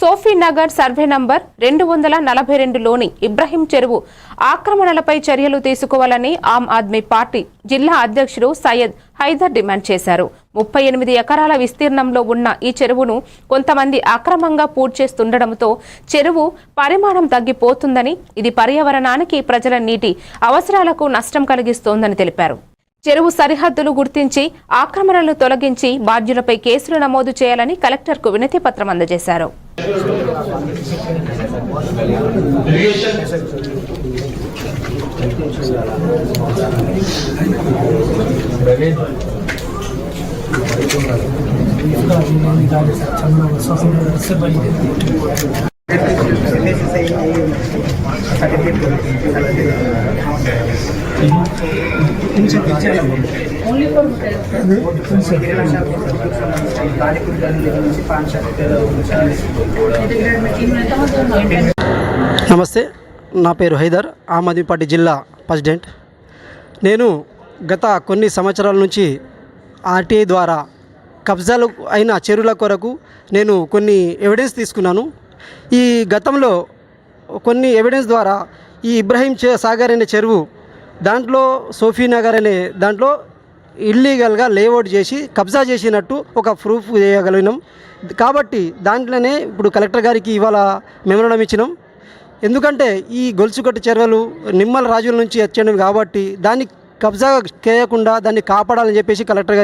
Sophie Nagar survey number 242లోని ఇబ్రహీం చెరువు ఆక్రమణలపై చర్యలు తీసుకోవాలని ఆమ్ ఆద్మీ పార్టీ జిల్లా అధ్యక్షుడు సయ్యద్ హైదర్ డిమాండ్ చేశారు. 38 ఎకరాల విస్తీర్ణంలో ఉన్న ఈ చెరువును కొంతమంది అక్రమంగా పూడ్చేస్తుండటంతో చెరువు పరిమాణం తగ్గిపోతుందని, ఇది పర్యావరణానికి, ప్రజల నీటి అవసరాలకు నష్టం కలిగిస్తోందని తెలిపారు. చెరువు సరిహద్దులు గుర్తించి ఆక్రమణలను తొలగించి బాధ్యులపై కేసులు నమోదు చేయాలని కలెక్టర్కు వినతి పత్రం అందజేశారు. నమస్తే, నా పేరు హైదర్, ఆమ్ ఆద్మీ పార్టీ జిల్లా ప్రెసిడెంట్. నేను గత కొన్ని సంవత్సరాల నుంచి ఆర్టీఐ ద్వారా కబ్జాలు అయిన చెరువుల కొరకు నేను కొన్ని ఎవిడెన్స్ తీసుకున్నాను. ఈ గతంలో కొన్ని ఎవిడెన్స్ ద్వారా ఈ ఇబ్రహీం సాగర్ అనే చెరువు దాంట్లో సోఫీ నగర్ అనే దాంట్లో ఇల్లీగల్గా లేఅవుట్ చేసి కబ్జా చేసినట్టు ఒక ప్రూఫ్ చేయగలిగినాం. కాబట్టి దాంట్లోనే ఇప్పుడు కలెక్టర్ గారికి ఇవాళ మెమోరాండం ఇచ్చినాం. ఎందుకంటే ఈ గొలుసుకట్టు చెరువులు నిమ్మల రాజుల నుంచి వచ్చేవి కాబట్టి దాన్ని కబ్జా చేయకుండా దాన్ని కాపాడాలని చెప్పేసి కలెక్టర్ గారు